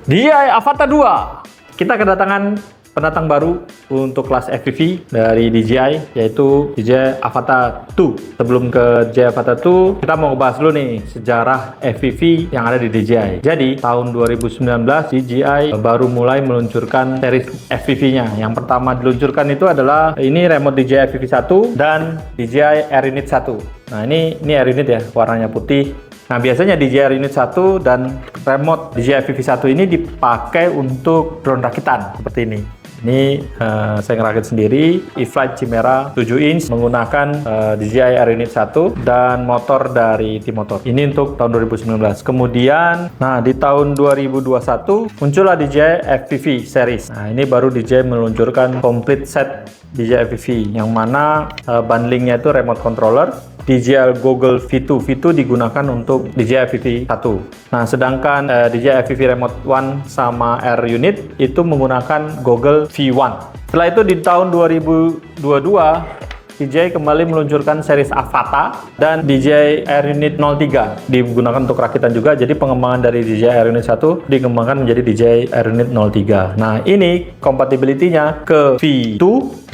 DJI Avata 2. Kita kedatangan pendatang baru untuk kelas FPV dari DJI, yaitu DJI Avata 2. Sebelum ke DJI Avata 2, kita mau bahas dulu nih sejarah FPV yang ada di DJI. Jadi, tahun 2019 DJI baru mulai meluncurkan series FPV-nya. Yang pertama diluncurkan itu adalah ini remote DJI FPV 1 dan DJI Air Unit 1. Nah, ini Air Unit ya, warnanya putih. Nah, biasanya DJI Unit 1 dan remote DJI FPV 1 ini dipakai untuk drone rakitan seperti ini. Ini saya ngerakit sendiri, eFlight Chimera 7 inch menggunakan DJI Air Unit 1 dan motor dari T-Motor. Ini untuk tahun 2019. Kemudian, nah di tahun 2021 muncullah DJI FPV series. Nah, ini baru DJI meluncurkan complete set DJI FPV yang mana bundlingnya itu remote controller, DJI Goggle V2. V2 digunakan untuk DJI FPV 1. Nah, sedangkan DJI FPV Remote 1 sama Air Unit itu menggunakan Goggle V1. Setelah itu di tahun 2022, DJI kembali meluncurkan series Avata dan DJI Air Unit 03 digunakan untuk rakitan juga. Jadi pengembangan dari DJI Air Unit 1 dikembangkan menjadi DJI Air Unit 03. Nah, ini compatibility-nya ke V2,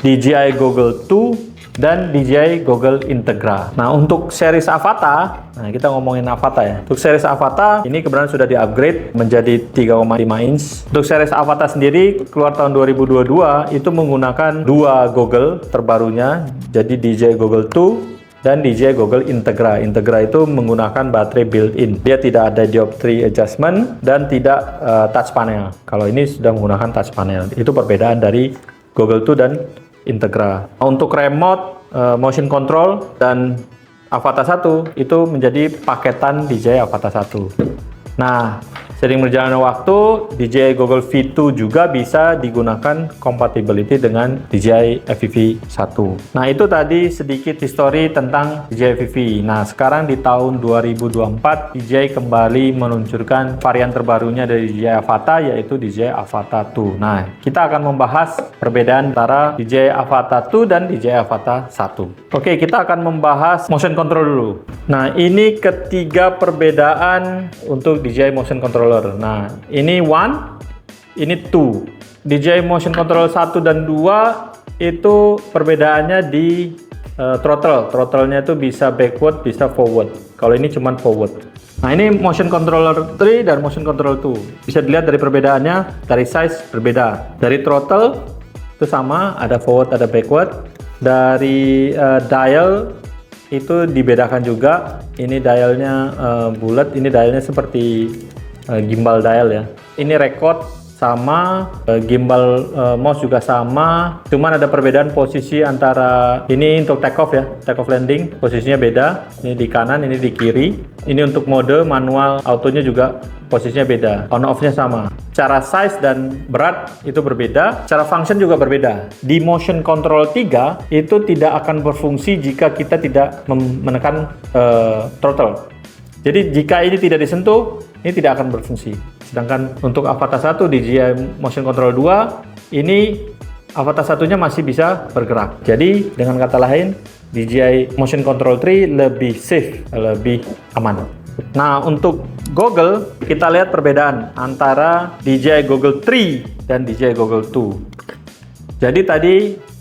DJI Goggle 2, dan DJI Goggle Integra. Nah, untuk series Avata, nah kita ngomongin Avata ya. Untuk series Avata, ini kebetulan sudah di-upgrade menjadi 3,5 inch. Untuk series Avata sendiri, keluar tahun 2022, itu menggunakan dua Goggle terbarunya, jadi DJI Goggle 2 dan DJI Goggle Integra. Integra itu menggunakan baterai built-in. Dia tidak ada dioptry adjustment dan tidak touch panel. Kalau ini sudah menggunakan touch panel. Itu perbedaan dari Goggle 2 dan Integra. Untuk remote, motion control, dan Avata 1 itu menjadi paketan DJI Avata 1. Nah, sering berjalannya waktu, DJI Goggle V2 juga bisa digunakan compatibility dengan DJI FPV 1. Nah, itu tadi sedikit histori tentang DJI FPV. Nah, sekarang di tahun 2024, DJI kembali meluncurkan varian terbarunya dari DJI Avata, yaitu DJI Avata 2. Nah, kita akan membahas perbedaan antara DJI Avata 2 dan DJI Avata 1. Oke, kita akan membahas motion control dulu. Nah, ini ketiga perbedaan untuk DJI motion controller. Nah, ini 1, ini 2. DJI motion control 1 dan 2 itu perbedaannya di throttle. Throttle-nya itu bisa backward, bisa forward. Kalau ini cuma forward. Nah, ini motion controller 3 dan motion control 2. Bisa dilihat dari perbedaannya, dari size berbeda. Dari throttle itu sama, ada forward, ada backward. Dari dial itu dibedakan juga. Ini dialnya bulat, ini dialnya seperti gimbal dial ya. Ini record sama, gimbal mouse juga sama. Cuman ada perbedaan posisi antara ini untuk take off ya, take off landing posisinya beda. Ini di kanan, ini di kiri. Ini untuk mode manual, autonya juga posisinya beda. On off-nya sama. Cara size dan berat itu berbeda. Cara function juga berbeda. Di motion control 3 itu tidak akan berfungsi jika kita tidak menekan throttle. Jadi jika ini tidak disentuh, ini tidak akan berfungsi. Sedangkan untuk Avata 1 DJI Motion Control 2, ini Avata 1-nya masih bisa bergerak. Jadi dengan kata lain, DJI Motion Control 3 lebih safe, lebih aman. Nah, untuk Goggle, kita lihat perbedaan antara DJI Goggle 3 dan DJI Goggle 2. Jadi tadi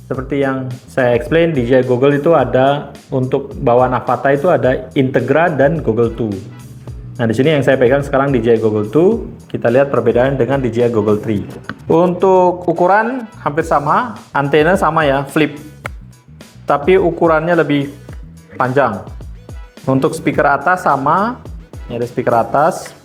seperti yang saya explain, DJI Goggle itu ada untuk bawaan Avata itu ada Integra dan Goggle 2. Nah, di sini yang saya pegang sekarang DJI Goggle 2. Kita lihat perbedaan dengan DJI Goggle 3. Untuk ukuran hampir sama, antena sama ya, flip. Tapi ukurannya lebih panjang. Untuk speaker atas sama, ini ada speaker atas.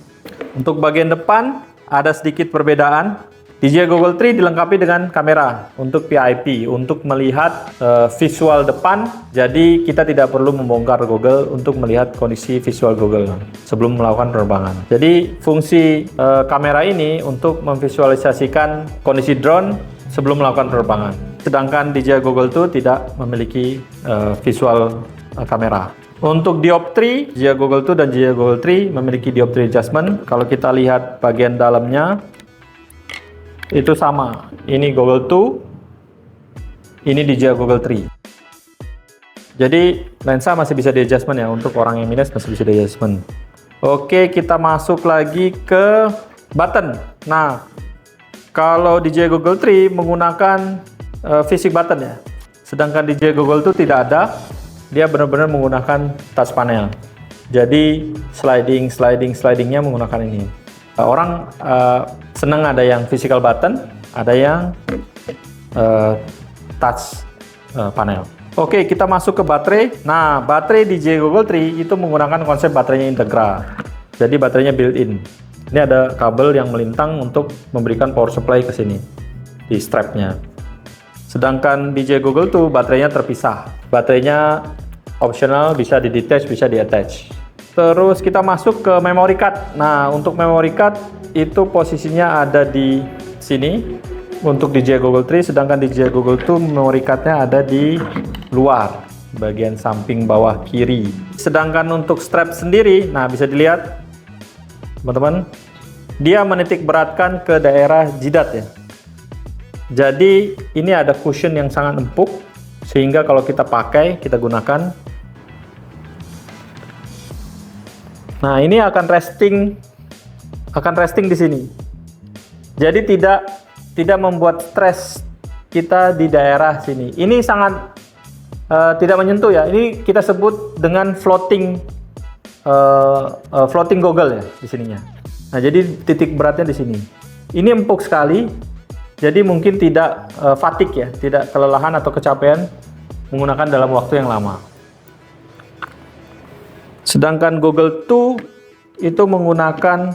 Untuk bagian depan ada sedikit perbedaan. DJI Goggle 3 dilengkapi dengan kamera untuk PIP, untuk melihat visual depan. Jadi kita tidak perlu membongkar Google untuk melihat kondisi visual Google sebelum melakukan penerbangan. Jadi fungsi kamera ini untuk memvisualisasikan kondisi drone sebelum melakukan penerbangan. Sedangkan DJI Goggle 2 tidak memiliki visual kamera. Untuk dioptri, DJI Goggle 2 dan DJI Goggle 3 memiliki dioptri adjustment. Kalau kita lihat bagian dalamnya, itu sama. Ini Goggle 2, ini DJI Goggle 3. Jadi lensa masih bisa di adjustment ya, untuk orang yang minus masih bisa di adjustment. Oke, kita masuk lagi ke button. Nah, kalau DJI Google 3 menggunakan physics button ya. Sedangkan DJI Google 2 tidak ada, dia benar-benar menggunakan touch panel. Jadi slidingnya menggunakan ini. Orang senang ada yang physical button, ada yang touch panel. Oke, kita masuk ke baterai. Nah, baterai DJI Google 3 itu menggunakan konsep baterainya integral. Jadi baterainya built-in. Ini ada kabel yang melintang untuk memberikan power supply ke sini di strapnya. Sedangkan DJI Google 2 baterainya terpisah. Baterainya optional, bisa di-detach, bisa di-attach. Terus kita masuk ke memory card. Nah, untuk memory card itu posisinya ada di sini untuk DJI Google 3, sedangkan DJI Google 2 memory card-nya ada di luar, bagian samping bawah kiri. Sedangkan untuk strap sendiri, nah bisa dilihat teman-teman, dia menitik beratkan ke daerah jidat ya. Jadi ini ada cushion yang sangat empuk, sehingga kalau kita pakai, kita gunakan. Nah, ini akan resting di sini. Jadi tidak membuat stres kita di daerah sini. Ini sangat tidak menyentuh ya. Ini kita sebut dengan floating goggle ya di sininya. Nah, jadi titik beratnya di sini. Ini empuk sekali. Jadi mungkin tidak fatigue ya, tidak kelelahan atau kecapean menggunakan dalam waktu yang lama. Sedangkan Google 2 itu menggunakan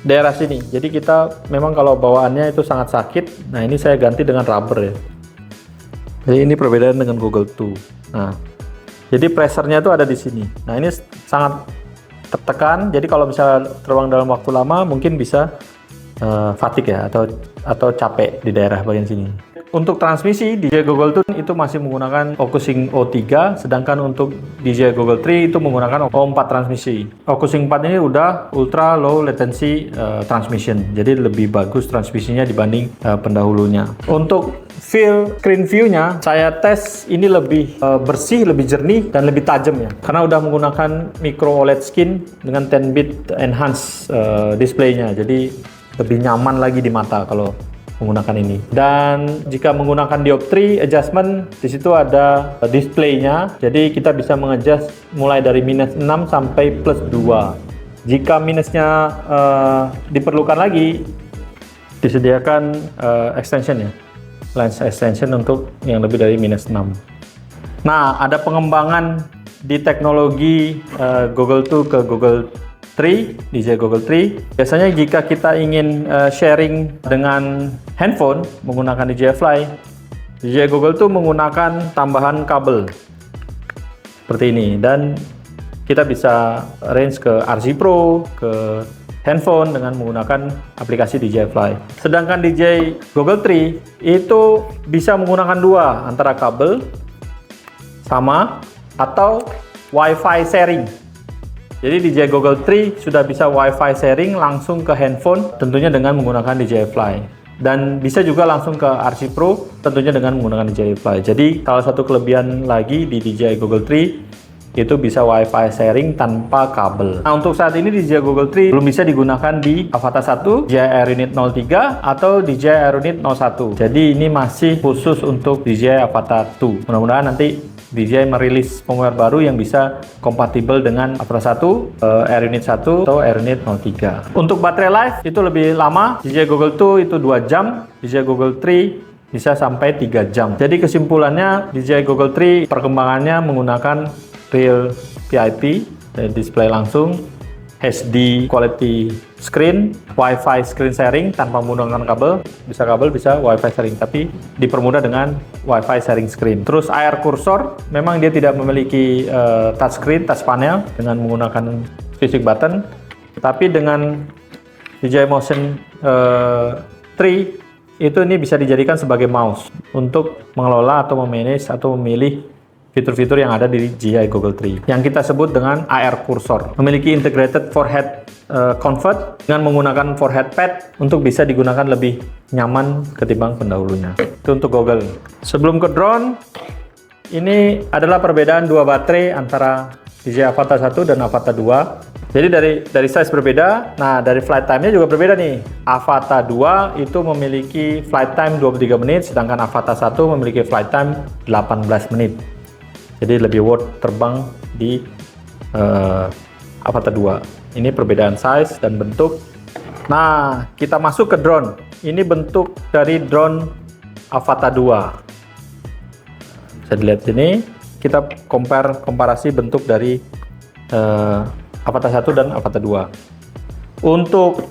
daerah sini. Jadi kita memang kalau bawaannya itu sangat sakit. Nah, ini saya ganti dengan rubber ya. Jadi ini perbedaan dengan Google 2. Nah, jadi pressure-nya itu ada di sini. Nah, ini sangat tertekan. Jadi kalau misalnya terbang dalam waktu lama mungkin bisa fatigue ya atau capek di daerah bagian sini. Untuk transmisi DJI Google 2 itu masih menggunakan OcuSync O3, sedangkan untuk DJI Google 3 itu menggunakan O4 transmisi. OcuSync 4 ini udah ultra low latency transmission, jadi lebih bagus transmisinya dibanding pendahulunya. Untuk screen view-nya saya tes ini lebih bersih, lebih jernih dan lebih tajam ya, karena udah menggunakan micro OLED skin dengan 10-bit enhanced display-nya, jadi lebih nyaman lagi di mata kalau menggunakan ini. Dan jika menggunakan dioptri adjustment, di situ ada display-nya. Jadi kita bisa mengadjust mulai dari -6 sampai +2. Jika minusnya diperlukan lagi, disediakan extension ya, lens extension untuk yang lebih dari -6. Nah, ada pengembangan di teknologi Google 2 ke Google 3, DJI Google 3. Biasanya jika kita ingin sharing dengan handphone menggunakan DJI Fly, DJI Google 2 menggunakan tambahan kabel seperti ini, dan kita bisa range ke RC Pro, ke handphone dengan menggunakan aplikasi DJI Fly. Sedangkan DJI Google 3 itu bisa menggunakan dua, antara kabel sama atau Wi-Fi sharing. Jadi DJI Google 3 sudah bisa Wi-Fi sharing langsung ke handphone, tentunya dengan menggunakan DJI Fly. Dan bisa juga langsung ke RC Pro, tentunya dengan menggunakan DJI Fly. Jadi salah satu kelebihan lagi di DJI Google 3 itu bisa Wi-Fi sharing tanpa kabel. Nah, untuk saat ini DJI Google 3 belum bisa digunakan di Avata 1, DJI Air Unit 03 atau DJI Air Unit 01. Jadi ini masih khusus untuk DJI Avata 2. Mudah-mudahan nanti DJI merilis firmware baru yang bisa kompatibel dengan Avata 1, Air Unit 1 atau Air Unit 03. Untuk baterai life itu lebih lama. DJI Google 2 itu 2 jam, DJI Google 3 bisa sampai 3 jam. Jadi kesimpulannya DJI Google 3 perkembangannya menggunakan Real PIP, display langsung, HD quality screen, Wi-Fi screen sharing tanpa menggunakan kabel, bisa Wi-Fi sharing, tapi dipermudah dengan Wi-Fi sharing screen. Terus AR cursor, memang dia tidak memiliki touch screen, touch panel dengan menggunakan physics button, tapi dengan DJI Motion 3 itu ini bisa dijadikan sebagai mouse untuk mengelola atau memanage atau memilih fitur-fitur yang ada di DJI Google 3 yang kita sebut dengan AR cursor. Memiliki integrated forehead convert dengan menggunakan forehead pad untuk bisa digunakan lebih nyaman ketimbang pendahulunya. Itu untuk Google. Sebelum ke drone, ini adalah perbedaan dua baterai antara DJI Avata 1 dan Avata 2. Jadi dari size berbeda. Nah, dari flight time-nya juga berbeda nih. Avata 2 itu memiliki flight time 23 menit, sedangkan Avata 1 memiliki flight time 18 menit. Jadi lebih worth terbang di Avata 2. Ini perbedaan size dan bentuk. Nah, kita masuk ke drone. Ini bentuk dari drone Avata 2. Bisa dilihat sini. Kita komparasi bentuk dari Avata 1 dan Avata 2. Untuk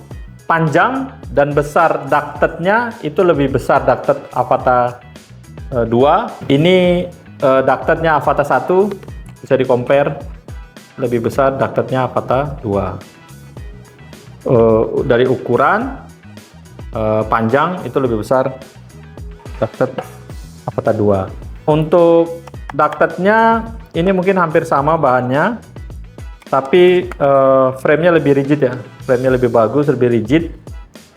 panjang dan besar ducted-nya itu lebih besar ducted Avata 2. Ini ducted-nya Avata 1 bisa di-compare, lebih besar ducted-nya Avata 2. Dari ukuran panjang itu lebih besar ducted Avata 2. Untuk ducted-nya ini mungkin hampir sama bahannya, tapi frame-nya lebih rigid ya, frame-nya lebih bagus, lebih rigid,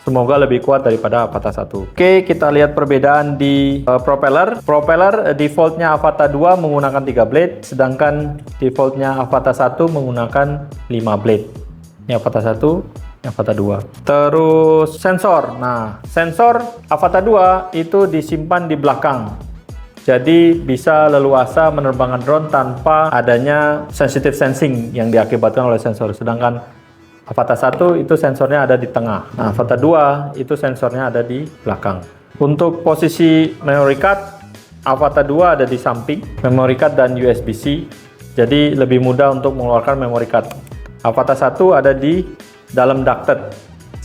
semoga lebih kuat daripada Avata 1. Oke, kita lihat perbedaan di propeller. Propeller defaultnya Avata 2 menggunakan 3 blade, sedangkan defaultnya Avata 1 menggunakan 5 blade. Ini Avata 1, ini Avata 2. Terus sensor. Nah, sensor Avata 2 itu disimpan di belakang. Jadi bisa leluasa menerbangkan drone tanpa adanya sensitive sensing yang diakibatkan oleh sensor. Sedangkan Avata 1 itu sensornya ada di tengah. Nah, Avata 2 itu sensornya ada di belakang. Untuk posisi memory card, Avata 2 ada di samping memory card dan USB-C. Jadi lebih mudah untuk mengeluarkan memory card. Avata 1 ada di dalam ducted,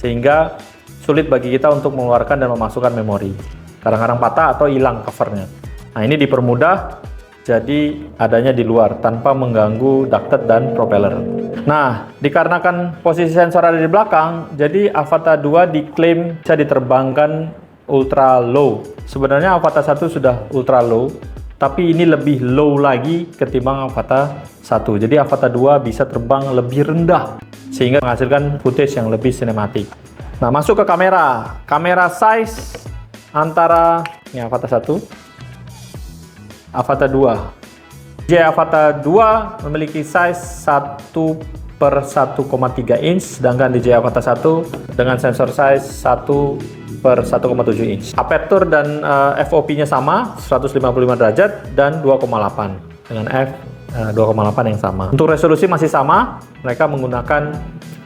sehingga sulit bagi kita untuk mengeluarkan dan memasukkan memori. Kadang-kadang patah atau hilang covernya. Nah, ini dipermudah jadi adanya di luar tanpa mengganggu ducted dan propeller. Nah, dikarenakan posisi sensor ada di belakang, jadi Avata 2 diklaim bisa diterbangkan ultra low. Sebenarnya Avata 1 sudah ultra low, tapi ini lebih low lagi ketimbang Avata 1. Jadi Avata 2 bisa terbang lebih rendah sehingga menghasilkan footage yang lebih sinematik. Nah, masuk ke kamera. Kamera size antara ini Avata 1, Avata 2. DJI Avata 2 memiliki size 1/1,3 inch, sedangkan DJI Avata 1 dengan sensor size 1/1,7 inch. Aperture dan FOP-nya sama, 155 derajat dan 2,8 dengan f2,8 yang sama. Untuk resolusi masih sama, mereka menggunakan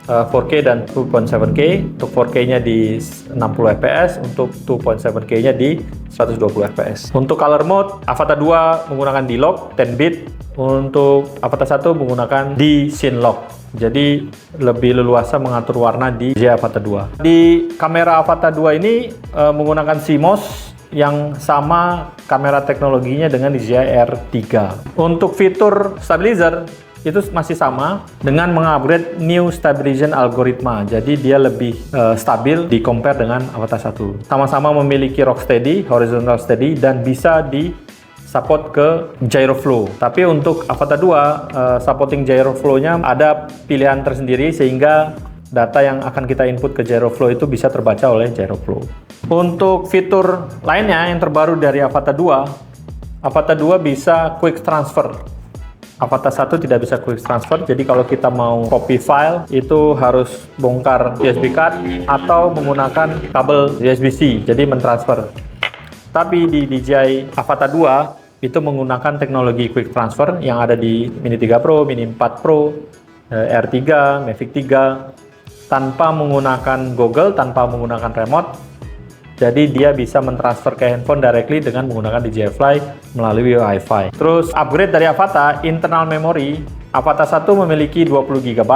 4K dan 2.7K. Untuk 4K-nya di 60 fps, untuk 2.7K-nya di 120 fps. Untuk color mode, Avata 2 menggunakan D-Lock 10 bit, untuk Avata 1 menggunakan D-Scene Lock. Jadi lebih leluasa mengatur warna di DJI Avata 2. Di kamera Avata 2 ini menggunakan CMOS yang sama kamera teknologinya dengan DJI R3. Untuk fitur stabilizer itu masih sama dengan mengupgrade New Stabilization Algorithm. Jadi dia lebih stabil di compare dengan Avata 1. Sama-sama memiliki Rocksteady, Horizontal Steady, dan bisa di support ke Gyroflow. Tapi untuk Avata 2, supporting Gyroflow-nya ada pilihan tersendiri sehingga data yang akan kita input ke Gyroflow itu bisa terbaca oleh Gyroflow. Untuk fitur lainnya yang terbaru dari Avata 2, Avata 2 bisa quick transfer. Avata 1 tidak bisa quick transfer, jadi kalau kita mau copy file itu harus bongkar USB card atau menggunakan kabel USB-C, jadi mentransfer. Tapi di DJI Avata 2 itu menggunakan teknologi quick transfer yang ada di Mini 3 Pro, Mini 4 Pro, R3, Mavic 3, tanpa menggunakan Google, tanpa menggunakan remote. Jadi dia bisa mentransfer ke handphone directly dengan menggunakan DJI Fly melalui Wi-Fi. Terus upgrade dari Avata, internal memory, Avata 1 memiliki 20 GB,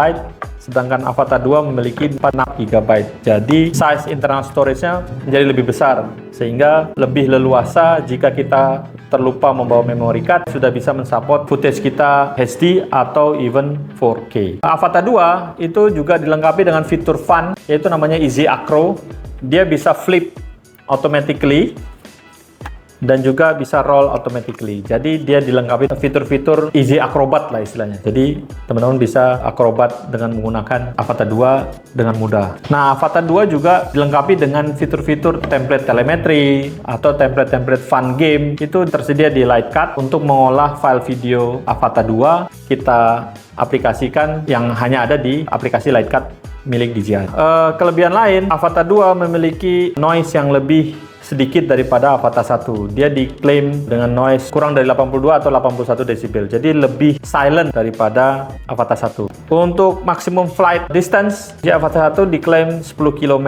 sedangkan Avata 2 memiliki 4 GB. Jadi size internal storage-nya menjadi lebih besar, sehingga lebih leluasa jika kita terlupa membawa memory card, sudah bisa mensupport footage kita HD atau even 4K. Avata 2 itu juga dilengkapi dengan fitur fun, yaitu namanya Easy Acro. Dia bisa flip automatically. dan juga bisa roll automatically. Jadi dia dilengkapi fitur-fitur easy acrobat lah istilahnya. Jadi teman-teman bisa acrobat dengan menggunakan Avata 2 dengan mudah. Nah, Avata 2 juga dilengkapi dengan fitur-fitur template telemetri atau template-template fun game. Itu tersedia di Lightcut untuk mengolah file video Avata 2 kita aplikasikan yang hanya ada di aplikasi Lightcut milik DJI. Kelebihan lain, Avata 2 memiliki noise yang lebih sedikit daripada Avata 1. Dia diklaim dengan noise kurang dari 82 atau 81 desibel. Jadi lebih silent daripada Avata 1. Untuk maximum flight distance, DJI Avata 1 diklaim 10 km,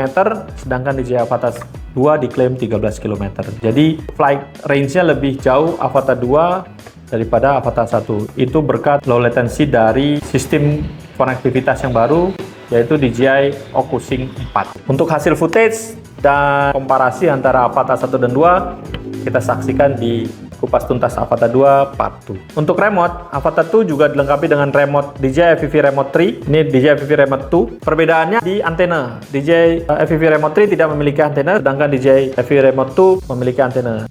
sedangkan DJI Avata 2 diklaim 13 km. Jadi flight range-nya lebih jauh Avata 2 daripada Avata 1. Itu berkat low latency dari sistem konektivitas yang baru, yaitu DJI OcuSync 4. Untuk hasil footage dan komparasi antara Avata 1 dan 2, kita saksikan di kupas tuntas Avata 2 Part 2. Untuk remote, Avata 2 juga dilengkapi dengan remote DJI FPV Remote 3. Ini DJI FPV Remote 2. Perbedaannya di antena. DJI FPV Remote 3 tidak memiliki antena, sedangkan DJI FPV Remote 2 memiliki antena.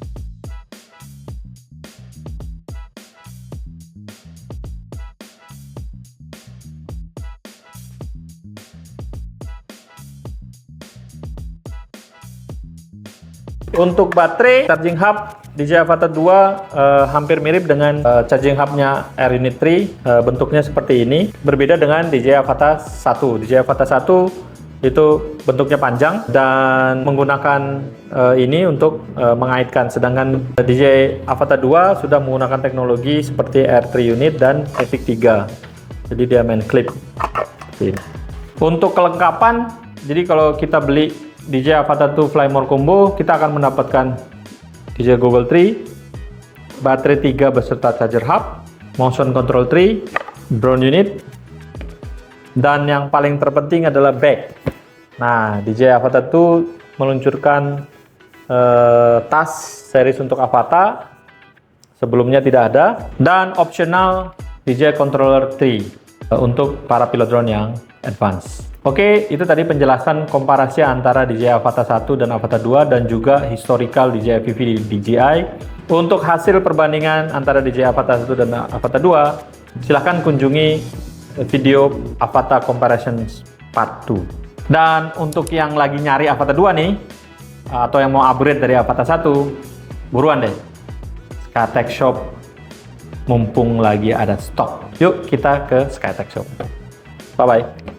Untuk baterai, charging hub DJI Avata 2 hampir mirip dengan charging hubnya Air Unit 3. Bentuknya seperti ini, berbeda dengan DJI Avata 1. DJI Avata 1 itu bentuknya panjang dan menggunakan ini untuk mengaitkan, sedangkan DJI Avata 2 sudah menggunakan teknologi seperti Air 3 Unit dan Mavic 3. Jadi dia main clip. Untuk kelengkapan, jadi kalau kita beli DJI Avata 2 Fly More Combo, kita akan mendapatkan DJI Goggle 3, baterai 3 beserta charger hub, motion control 3, drone unit, dan yang paling terpenting adalah bag. Nah, DJI Avata 2 meluncurkan tas series untuk Avata, sebelumnya tidak ada, dan optional DJI Controller 3 untuk para pilot drone yang advance. Oke, itu tadi penjelasan komparasi antara DJI Avata 1 dan Avata 2 dan juga historical DJI FPV di DJI. Untuk hasil perbandingan antara DJI Avata 1 dan Avata 2, silahkan kunjungi video Avata Comparisons Part 2. Dan untuk yang lagi nyari Avata 2 nih, atau yang mau upgrade dari Avata 1, buruan deh. Skytech Shop mumpung lagi ada stok. Yuk kita ke Skytech Shop. Bye-bye.